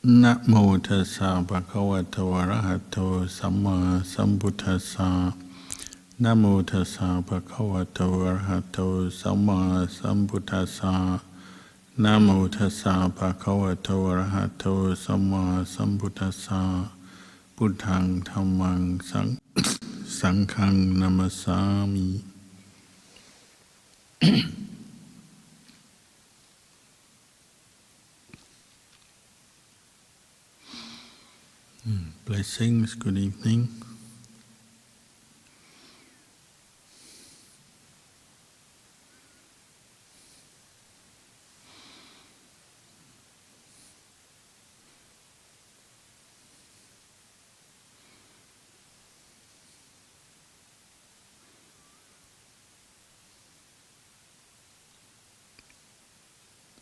นะโมตัสสะภะคะวะโตอะระหะโตสัมมาสัมพุทธัสสะนะโมตัสสะภะคะวะโตอะระหะโตสัมมาสัมพุทธัสสะนะโมตัสสะภะคะวะโตอะระหะโตสัมมาสัมพุทธัสสะพุทธังธัมมังสังฆังนะมัสสามิ Blessings, good evening.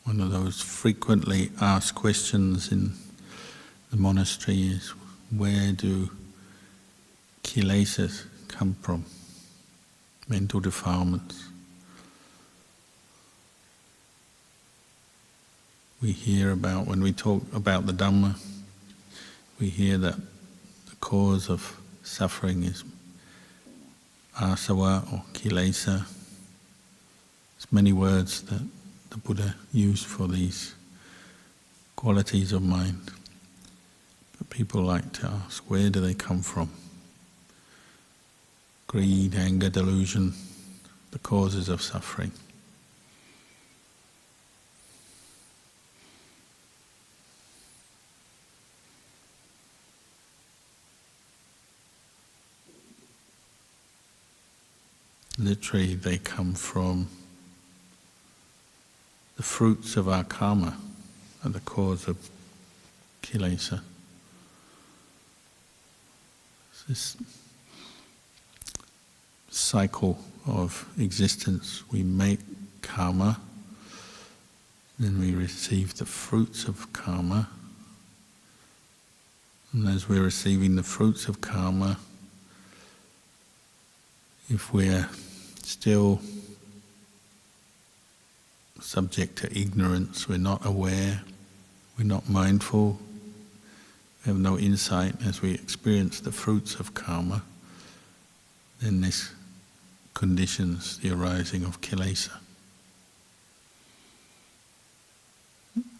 One of those frequently asked questions in the monastery is, where do kilesas come from? Mental defilements. We hear about, when we talk about the Dhamma, we hear that the cause of suffering is asava or kilesa. There's many words that the Buddha used for these qualities of mind. But people like to ask, where do they come from? Greed, anger, delusion, the causes of suffering. Literally, they come from the fruits of our karma, are the cause of kilesa. This cycle of existence, we make karma, then we receive the fruits of karma, and as we're receiving the fruits of karma, if we're still subject to ignorance, we're not aware, we're not mindful, we have no insight as we experience the fruits of karma, then this conditions the arising of kilesa.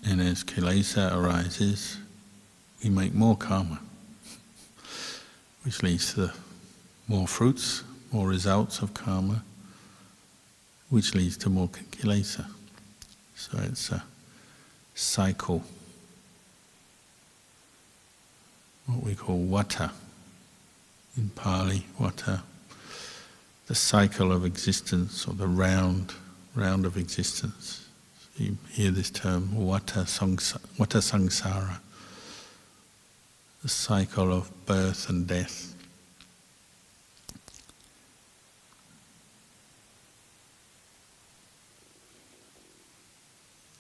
And as kilesa arises, we make more karma, which leads to more fruits, more results of karma, which leads to more kilesa. So it's a cycle, what we call vata in Pali, vata, the cycle of existence, or the round of existence. So you hear this term, vata samsara, the cycle of birth and death.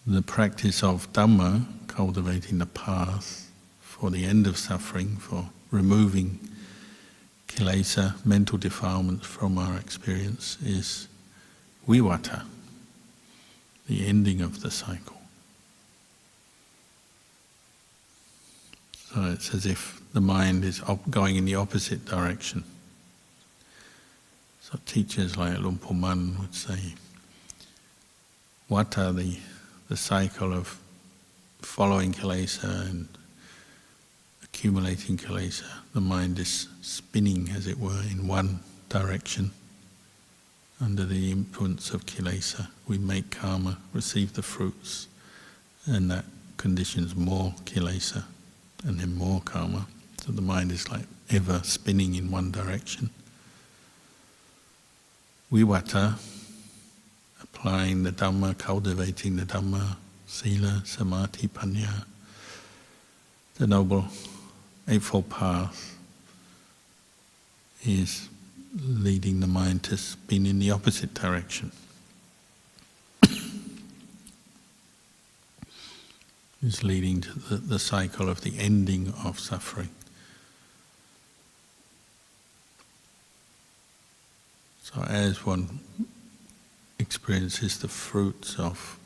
The practice of Dhamma, cultivating the path for the end of suffering, for removing kilesa, mental defilements from our experience, is vivata, the ending of the cycle. So it's as if the mind is going in the opposite direction. So teachers like Luang Por Man would say, vata, the cycle of following kilesa and accumulating kilesa, the mind is spinning, as it were, in one direction. Under the influence of kilesa, we make karma, receive the fruits, and that conditions more kilesa, and then more karma. So the mind is like ever spinning in one direction. Vivata, applying the Dhamma, cultivating the Dhamma, sila, samadhi, panya, the Noble Eightfold Path, is leading the mind to spin in the opposite direction. Is leading to the cycle of the ending of suffering. So as one experiences the fruits of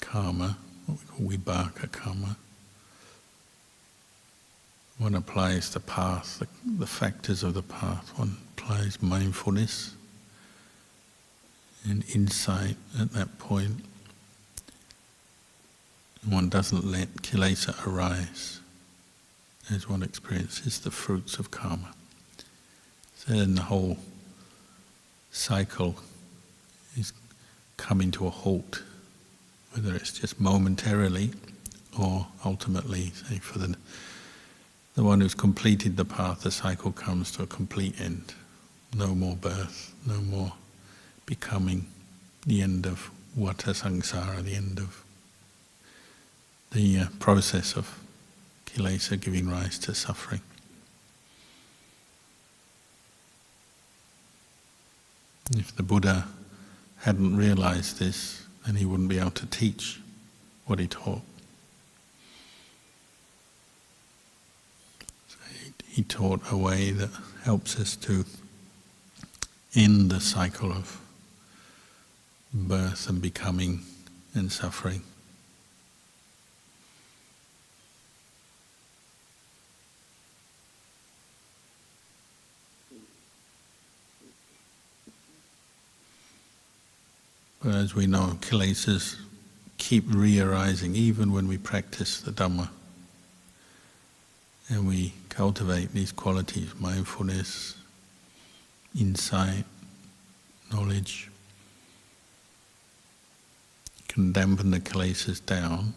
karma, what we call vibhaka karma. One applies the path, the factors of the path. One applies mindfulness and insight at that point. One doesn't let kilesa arise as one experiences the fruits of karma. So then the whole cycle is coming to a halt, whether it's just momentarily or ultimately, say for the one who's completed the path, the cycle comes to a complete end. No more birth, no more becoming, the end of vata samsara, the end of the process of kilesa giving rise to suffering. If the Buddha hadn't realized this, then he wouldn't be able to teach what he taught. So he taught a way that helps us to end the cycle of birth and becoming and suffering. But as we know, kilesas keep re-arising even when we practice the Dhamma. And we cultivate these qualities, mindfulness, insight, knowledge. Can dampen the kilesas down.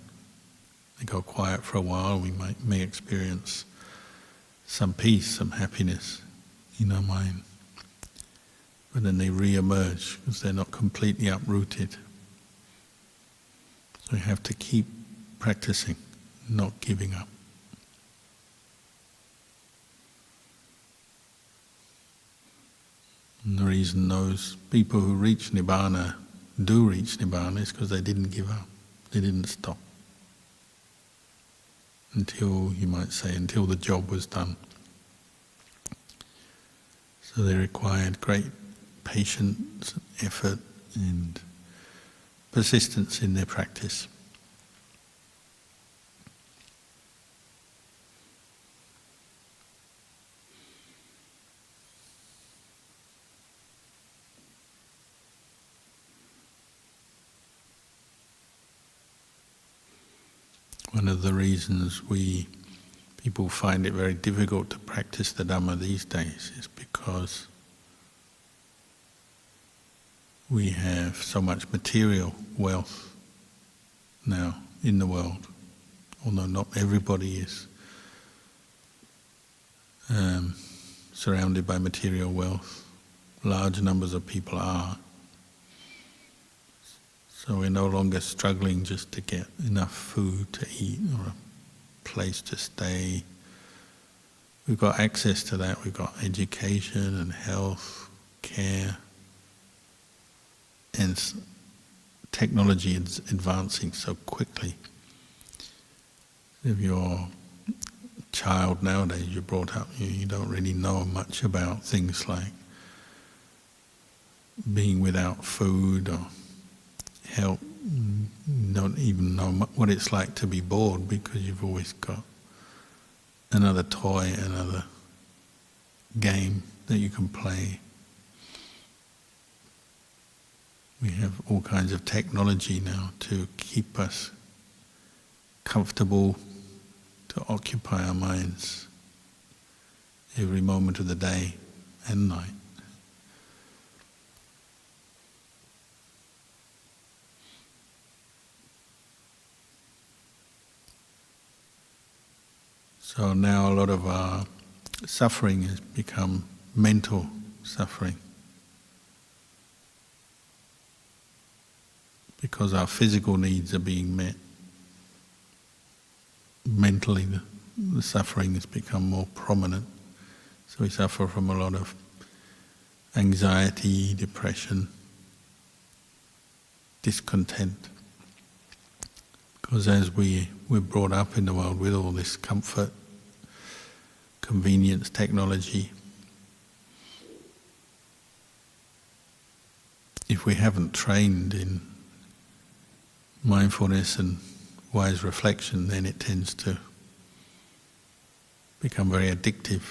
They go quiet for a while, we may experience some peace, some happiness in our mind. But then they re-emerge because they're not completely uprooted. So we have to keep practicing, not giving up. And the reason those people who reach Nibbana do reach Nibbana is because they didn't give up, they didn't stop. Until, you might say, until the job was done. So they required great patience, effort and persistence in their practice. One of the reasons people find it very difficult to practice the Dhamma these days is because we have so much material wealth now in the world, although not everybody is surrounded by material wealth. Large numbers of people are. So we're no longer struggling just to get enough food to eat or a place to stay. We've got access to that, we've got education and health, care, and technology is advancing so quickly. If you're a child nowadays, you're brought up, you don't really know much about things like being without food or help. You don't even know what it's like to be bored because you've always got another toy, another game that you can play. We have all kinds of technology now to keep us comfortable, to occupy our minds every moment of the day and night. So now a lot of our suffering has become mental suffering. Because our physical needs are being met. Mentally, the suffering has become more prominent. So we suffer from a lot of anxiety, depression, discontent. Because as we're brought up in the world with all this comfort, convenience, technology, if we haven't trained in mindfulness and wise reflection, then it tends to become very addictive.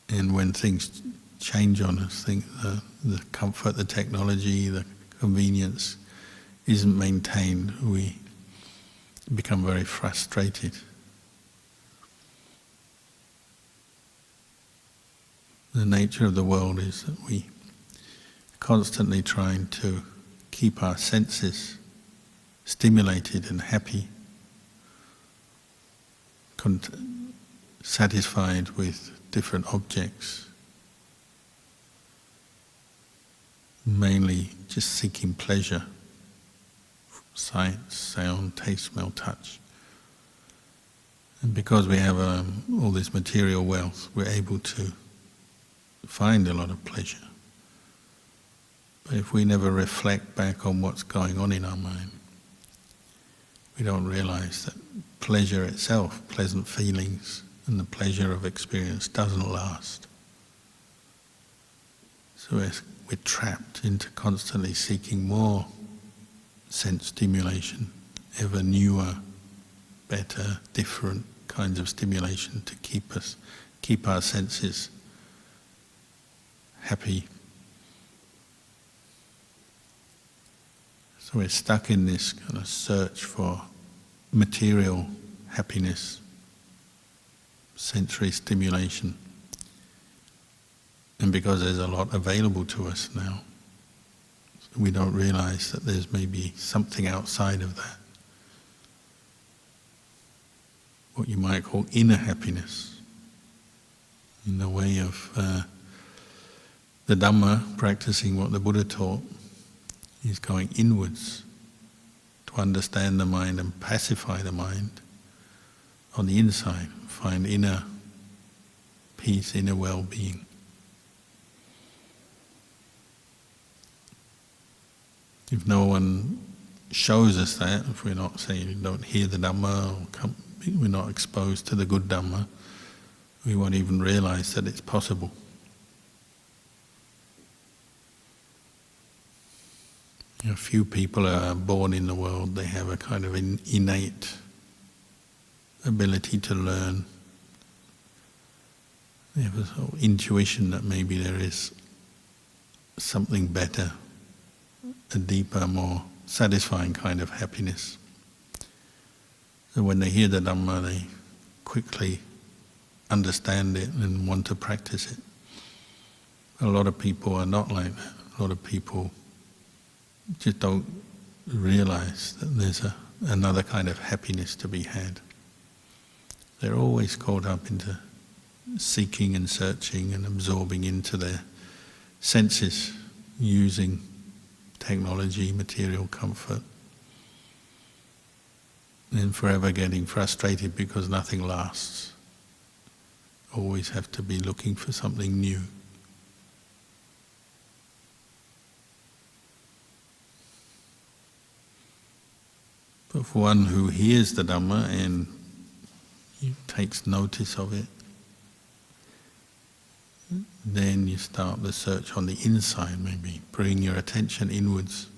And when things change on us, the comfort, the technology, the convenience isn't maintained, we become very frustrated. The nature of the world is that we constantly trying to keep our senses stimulated and happy, satisfied with different objects, mainly just seeking pleasure, sight, sound, taste, smell, touch. And because we have all this material wealth, we're able to find a lot of pleasure. But if we never reflect back on what's going on in our mind, we don't realize that pleasure itself, pleasant feelings, and the pleasure of experience doesn't last. So we're trapped into constantly seeking more sense stimulation, ever newer, better, different kinds of stimulation to keep our senses happy. So we're stuck in this kind of search for material happiness, sensory stimulation. And because there's a lot available to us now, we don't realize that there's maybe something outside of that. What you might call inner happiness, in the way of the Dhamma, practicing what the Buddha taught, is going inwards to understand the mind and pacify the mind on the inside, find inner peace, inner well-being. If no one shows us that, if we're not saying we don't hear the Dhamma, or we're not exposed to the good Dhamma, we won't even realize that it's possible. A few people are born in the world, they have a kind of innate ability to learn. They have a sort of intuition that maybe there is something better, a deeper, more satisfying kind of happiness. So when they hear the Dhamma, they quickly understand it and want to practice it. A lot of people are not like that. A lot of people just don't realize that there's another kind of happiness to be had. They're always caught up into seeking and searching and absorbing into their senses, using technology, material comfort, and forever getting frustrated because nothing lasts. Always have to be looking for something new. But for one who hears the Dhamma and takes notice of it, then you start the search on the inside, maybe. Bring your attention inwards.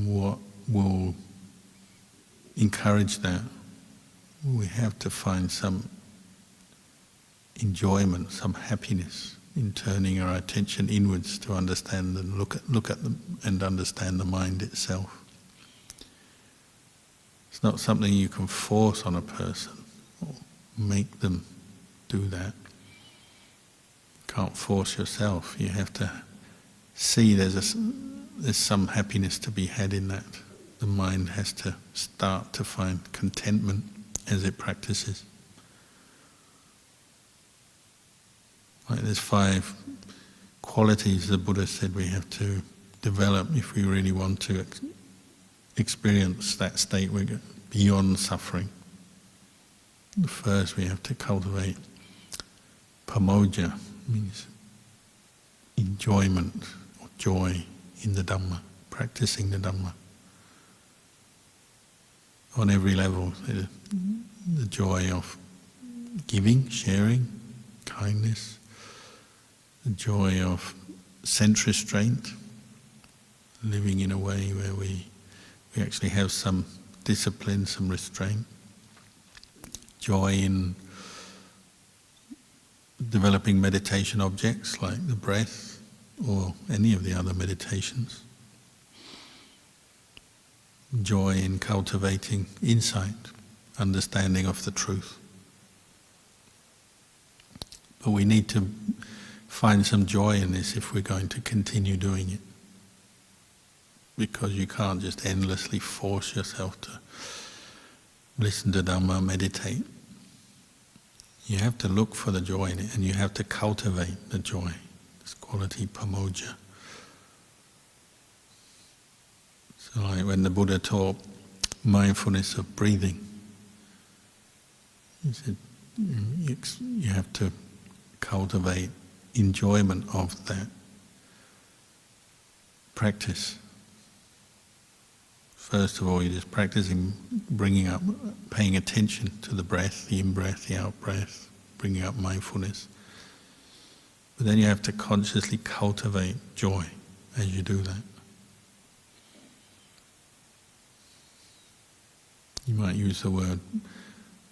What will encourage that? We have to find some enjoyment, some happiness in turning our attention inwards to understand and look at them and understand the mind itself. It's not something you can force on a person or make them do that. You can't force yourself. You have to see there's some happiness to be had in that. The mind has to start to find contentment as it practices. Like there's 5 qualities the Buddha said we have to develop if we really want to experience that state where we're beyond suffering. The first, we have to cultivate pamoja, means enjoyment or joy in the Dhamma, practicing the Dhamma. On every level, the joy of giving, sharing, kindness, the joy of sense restraint, living in a way where we actually have some discipline, some restraint, joy in developing meditation objects like the breath or any of the other meditations, joy in cultivating insight, understanding of the truth. But we need to find some joy in this if we're going to continue doing it. Because you can't just endlessly force yourself to listen to Dhamma, meditate. You have to look for the joy in it, and you have to cultivate the joy, this quality pamoja. So like when the Buddha taught mindfulness of breathing, he said you have to cultivate enjoyment of that practice. First of all, you're just practicing bringing up, paying attention to the breath, the in-breath, the out-breath, bringing up mindfulness. But then you have to consciously cultivate joy as you do that. You might use the word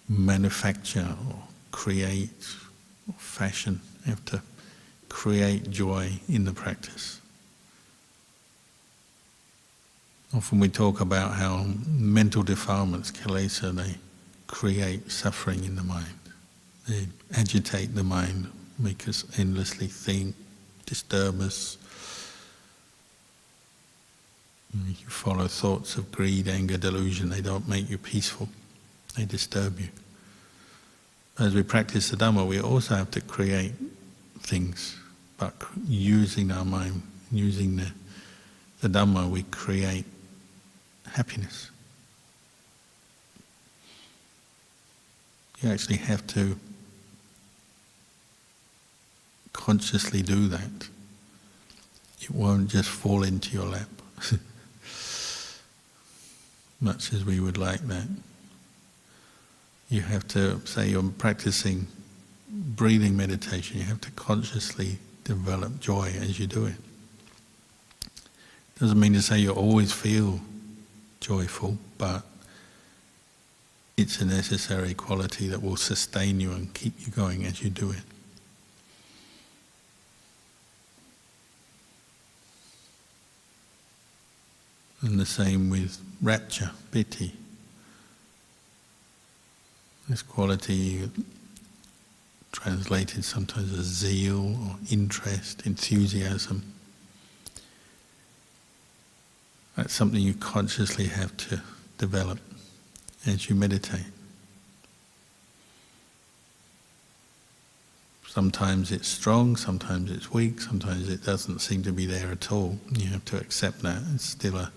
manufacture or create or fashion. You have to create joy in the practice. Often we talk about how mental defilements, kilesa, they create suffering in the mind. They agitate the mind, make us endlessly think, disturb us. If you follow thoughts of greed, anger, delusion, they don't make you peaceful. They disturb you. As we practice the Dhamma, we also have to create things, but using our mind, using the Dhamma, we create happiness. You actually have to consciously do that. It won't just fall into your lap, much as we would like that. You have to, say you're practicing breathing meditation, you have to consciously develop joy as you do it. Doesn't mean to say you always feel joyful, but it's a necessary quality that will sustain you and keep you going as you do it. And the same with rapture, piti. This quality translated sometimes as zeal or interest, enthusiasm. That's something you consciously have to develop as you meditate. Sometimes it's strong, sometimes it's weak, sometimes it doesn't seem to be there at all. You have to accept that. It's still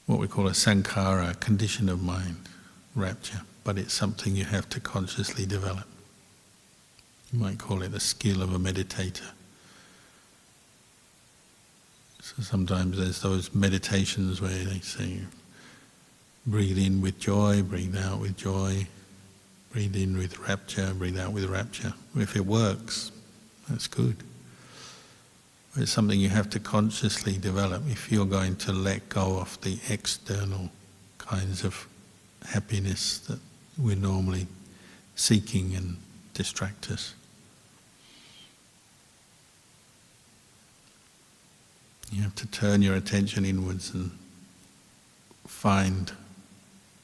what we call a sankhara, a condition of mind, rapture. But it's something you have to consciously develop. You might call it a skill of a meditator. So sometimes there's those meditations where they say, breathe in with joy, breathe out with joy, breathe in with rapture, breathe out with rapture. If it works, that's good. But it's something you have to consciously develop if you're going to let go of the external kinds of happiness that we're normally seeking and distract us. You have to turn your attention inwards and find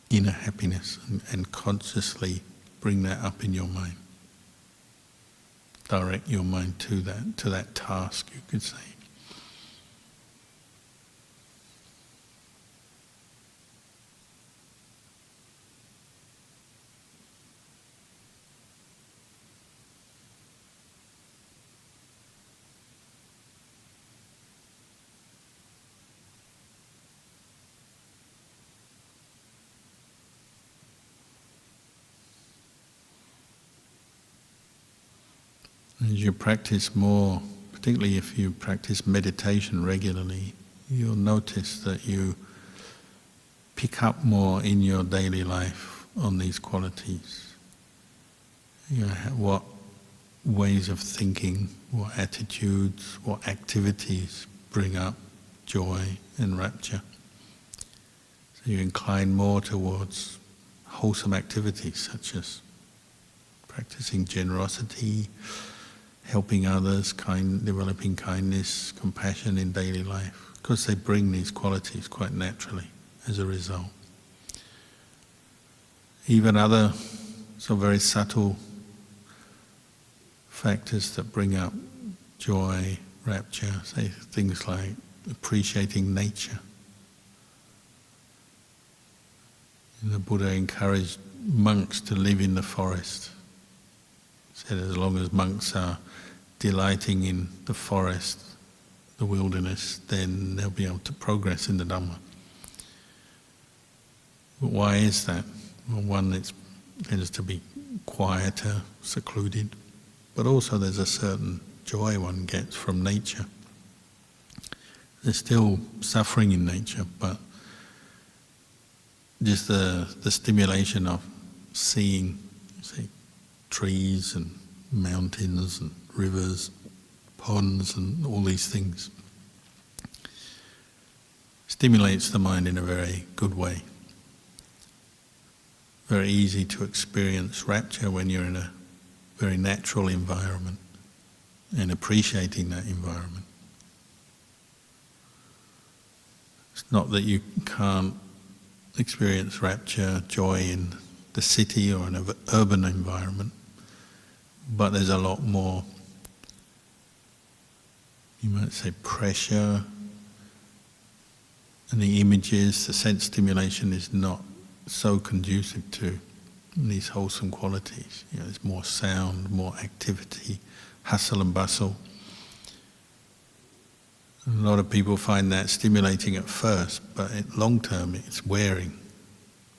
inner happiness and consciously bring that up in your mind. Direct your mind to that task, you could say. As you practice more, particularly if you practice meditation regularly, you'll notice that you pick up more in your daily life on these qualities. what ways of thinking, what attitudes, what activities bring up joy and rapture. So you incline more towards wholesome activities such as practicing generosity, helping others, developing kindness, compassion in daily life, because they bring these qualities quite naturally as a result. Even other very subtle factors that bring up joy, rapture, say things like appreciating nature. The Buddha encouraged monks to live in the forest. He said as long as monks are delighting in the forest, the wilderness, then they'll be able to progress in the Dhamma. But why is that? Well, one, it tends to be quieter, secluded, but also there's a certain joy one gets from nature. There's still suffering in nature, but just the stimulation of seeing, say, trees and mountains and rivers, ponds and all these things stimulates the mind in a very good way. Very easy to experience rapture when you're in a very natural environment and appreciating that environment. It's not that you can't experience rapture, joy in the city or an urban environment, but there's a lot more, you might say, pressure, and the images, the sense stimulation is not so conducive to these wholesome qualities. There's more sound, more activity, hustle and bustle. A lot of people find that stimulating at first, but long term it's wearing,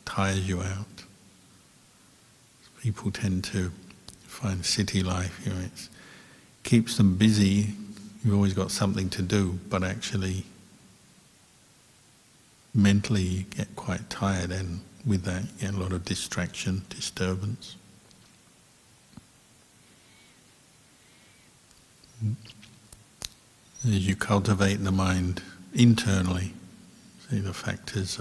tires you out. People tend to find city life, it keeps them busy, you've always got something to do, but actually mentally you get quite tired, and with that you get a lot of distraction, disturbance. As you cultivate the mind internally, see the factors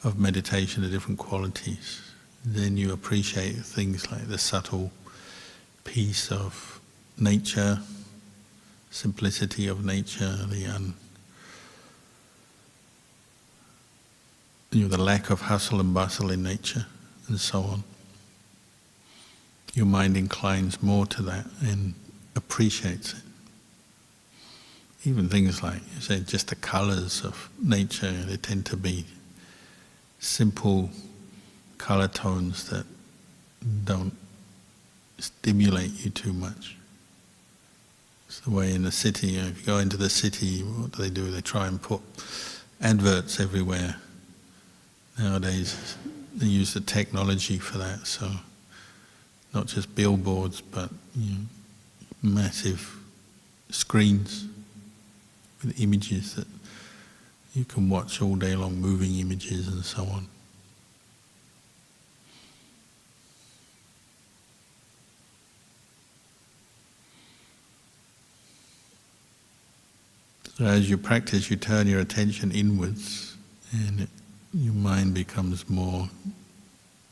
of meditation, the different qualities, then you appreciate things like the subtle peace of nature, simplicity of nature, the lack of hustle and bustle in nature, and so on. Your mind inclines more to that and appreciates it. Even things like, say, just the colours of nature, they tend to be simple colour tones that don't stimulate you too much. It's the way in the city, if you go into the city, what do? They try and put adverts everywhere. Nowadays, they use the technology for that, so not just billboards, but massive screens with images that you can watch all day long, moving images and so on. So as you practice, you turn your attention inwards, and your mind becomes more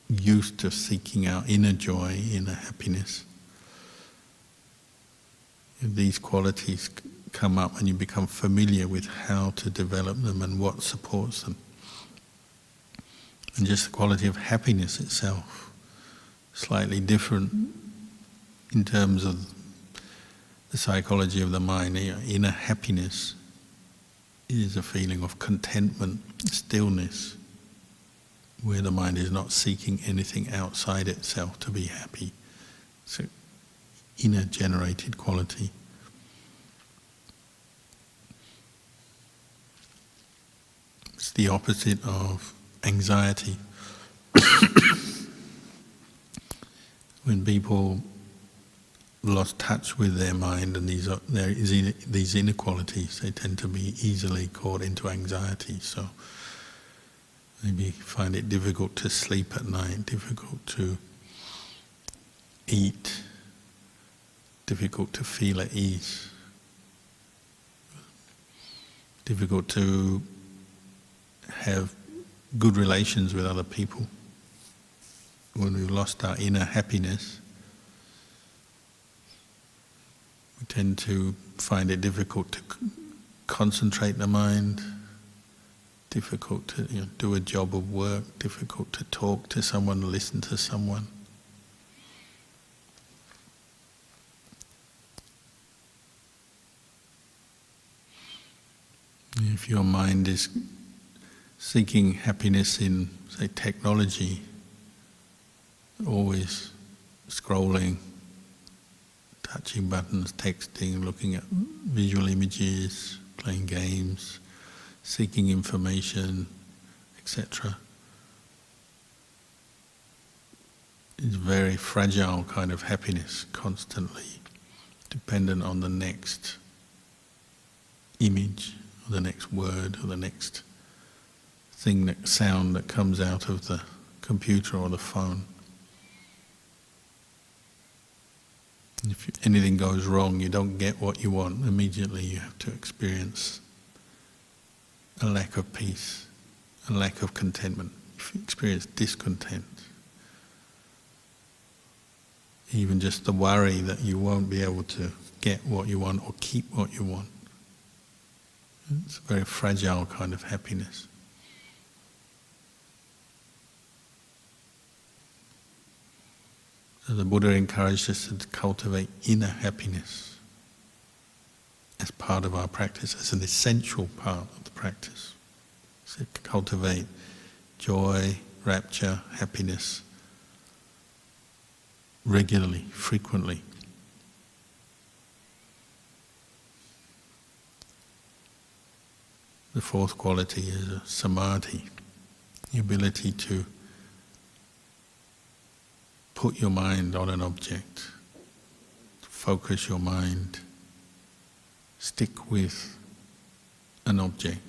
used to seeking out inner joy, inner happiness. And these qualities come up and you become familiar with how to develop them and what supports them. And just the quality of happiness itself, slightly different in terms of the psychology of the mind. Inner happiness is a feeling of contentment, stillness, where the mind is not seeking anything outside itself to be happy. It's an inner generated quality. It's the opposite of anxiety. When people lost touch with their mind and these inequalities, they tend to be easily caught into anxiety. So maybe find it difficult to sleep at night, difficult to eat, difficult to feel at ease, difficult to have good relations with other people. When we've lost our inner happiness, we tend to find it difficult to concentrate the mind, difficult to do a job of work, difficult to talk to someone, listen to someone. If your mind is seeking happiness in, say, technology, always scrolling, touching buttons, texting, looking at visual images, playing games, seeking information, etc. It's very fragile kind of happiness, constantly dependent on the next image, or the next word, or the next sound that comes out of the computer or the phone. If anything goes wrong, you don't get what you want, immediately you have to experience a lack of peace, a lack of contentment. If you experience discontent, even just the worry that you won't be able to get what you want or keep what you want, it's a very fragile kind of happiness. So the Buddha encouraged us to cultivate inner happiness as part of our practice, as an essential part of the practice. So cultivate joy, rapture, happiness regularly, frequently. The fourth quality is a Samadhi, the ability to put your mind on an object, focus your mind, stick with an object.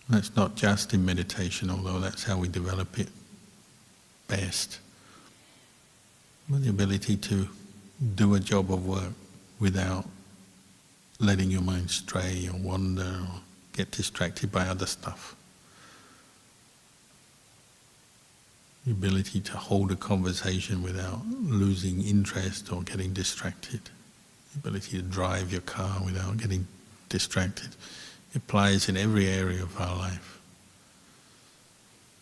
That's not just in meditation, although that's how we develop it best. But the ability to do a job of work without letting your mind stray or wander or get distracted by other stuff. The ability to hold a conversation without losing interest or getting distracted. The ability to drive your car without getting distracted. It applies in every area of our life.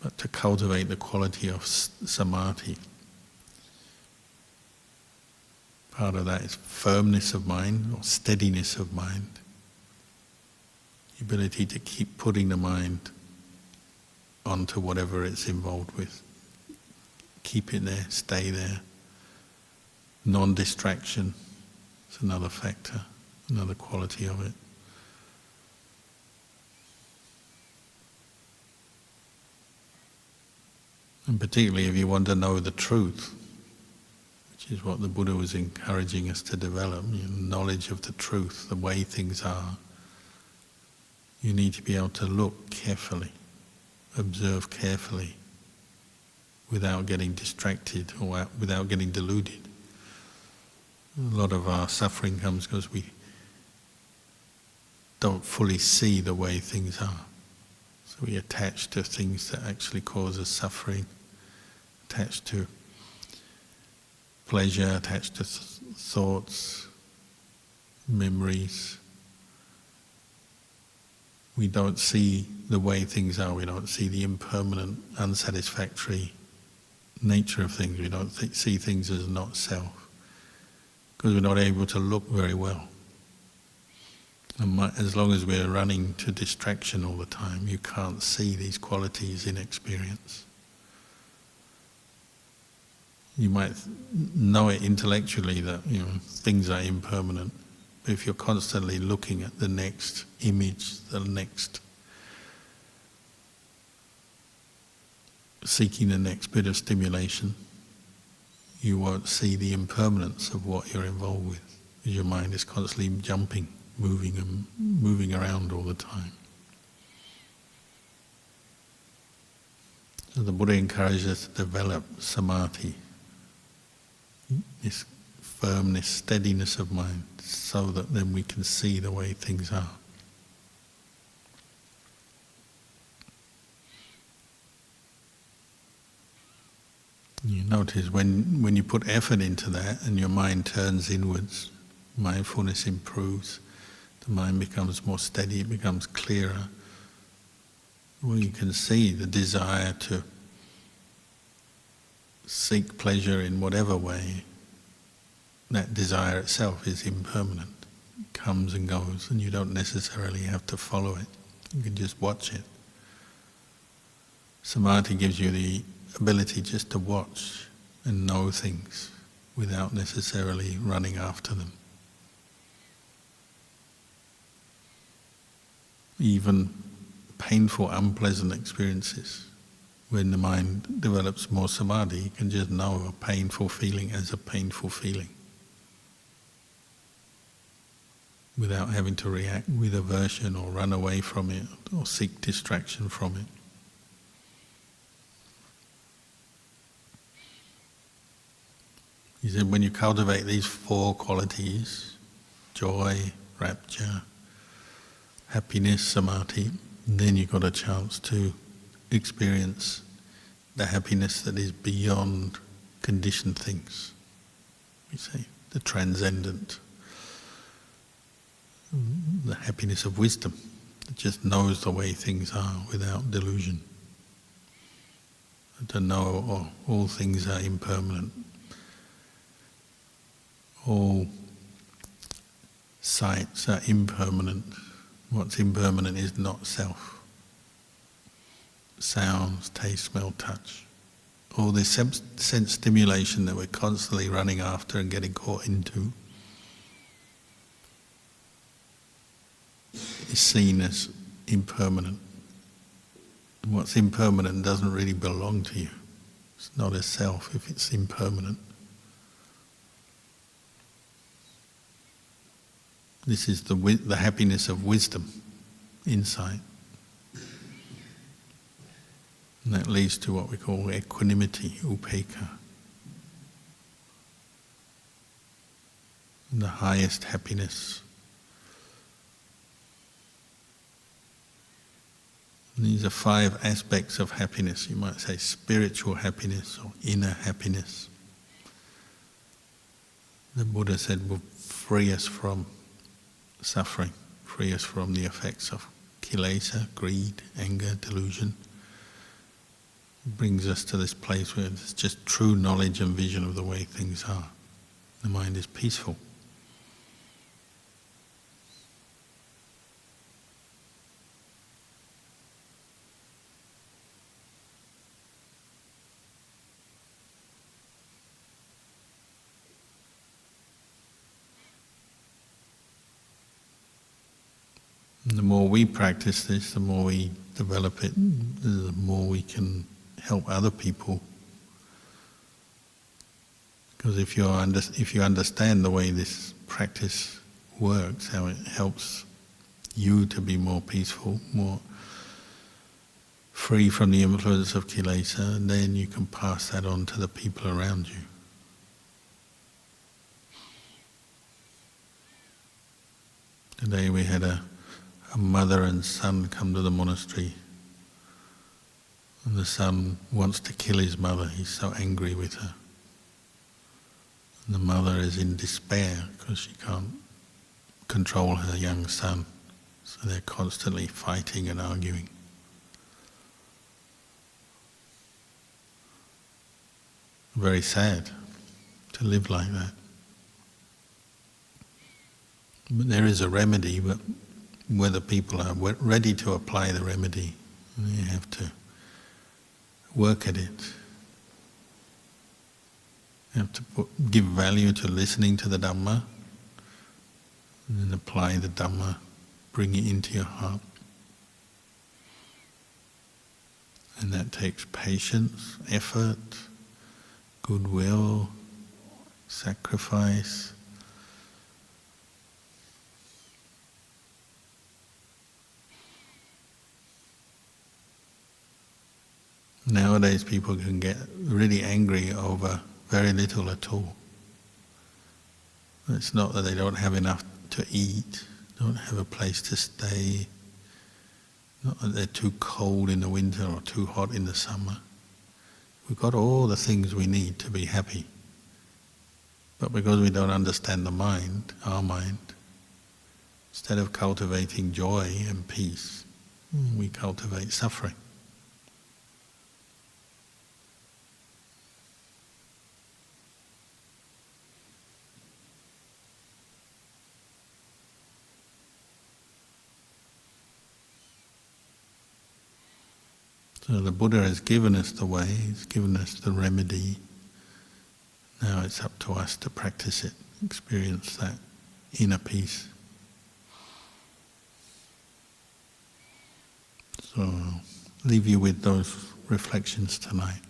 But to cultivate the quality of Samadhi, part of that is firmness of mind or steadiness of mind. The ability to keep putting the mind onto whatever it's involved with. Keep it there, stay there. Non-distraction is another factor, another quality of it. And particularly if you want to know the truth, which is what the Buddha was encouraging us to develop, knowledge of the truth, the way things are, you need to be able to look carefully, observe carefully, without getting distracted or without getting deluded. A lot of our suffering comes because we don't fully see the way things are. So we attach to things that actually cause us suffering, attach to pleasure, attach to thoughts, memories. We don't see the way things are, we don't see the impermanent, unsatisfactory nature of things. We don't see things as not self, because we're not able to look very well. And as long as we're running to distraction all the time, you can't see these qualities in experience. You might know it intellectually that things are impermanent, but if you're constantly looking at the next image, the next, seeking the next bit of stimulation, you won't see the impermanence of what you're involved with. Your mind is constantly jumping, moving around all the time. So the Buddha encourages us to develop Samadhi, this firmness, steadiness of mind, so that then we can see the way things are. You notice when you put effort into that and your mind turns inwards, mindfulness improves, the mind becomes more steady, it becomes clearer. Well, you can see the desire to seek pleasure in whatever way, that desire itself is impermanent. It comes and goes, and you don't necessarily have to follow it. You can just watch it. Samadhi gives you the ability just to watch and know things without necessarily running after them. Even painful, unpleasant experiences, when the mind develops more samadhi, you can just know a painful feeling as a painful feeling, without having to react with aversion or run away from it or seek distraction from it. He said when you cultivate these four qualities, joy, rapture, happiness, samadhi, then you've got a chance to experience the happiness that is beyond conditioned things. We say the transcendent, the happiness of wisdom that just knows the way things are without delusion. To know all things are impermanent. All sights are impermanent. What's impermanent is not self. Sounds, taste, smell, touch. All this sense stimulation that we're constantly running after and getting caught into is seen as impermanent. And what's impermanent doesn't really belong to you. It's not a self if it's impermanent. This is the happiness of wisdom, insight. And that leads to what we call equanimity, upekkha. The highest happiness. And these are 5 aspects of happiness. You might say spiritual happiness or inner happiness. The Buddha said will free us from suffering, free us from the effects of kilesa, greed, anger, delusion. It brings us to this place where it's just true knowledge and vision of the way things are. The mind is peaceful. And the more we practice this, the more we develop it, the more we can help other people. Because if you understand the way this practice works, how it helps you to be more peaceful, more free from the influence of kilesa, then you can pass that on to the people around you. Today we had a mother and son come to the monastery, and the son wants to kill his mother. He's so angry with her. And the mother is in despair because she can't control her young son. So they're constantly fighting and arguing. Very sad to live like that. But there is a remedy, but whether people are ready to apply the remedy, you have to work at it. You have to give value to listening to the Dhamma, and then apply the Dhamma, bring it into your heart. And that takes patience, effort, goodwill, sacrifice. Nowadays people can get really angry over very little at all. It's not that they don't have enough to eat, don't have a place to stay, not that they're too cold in the winter or too hot in the summer. We've got all the things we need to be happy. But because we don't understand the mind, our mind, instead of cultivating joy and peace, we cultivate suffering. So the Buddha has given us the way, he's given us the remedy. Now it's up to us to practice it, experience that inner peace. So I'll leave you with those reflections tonight.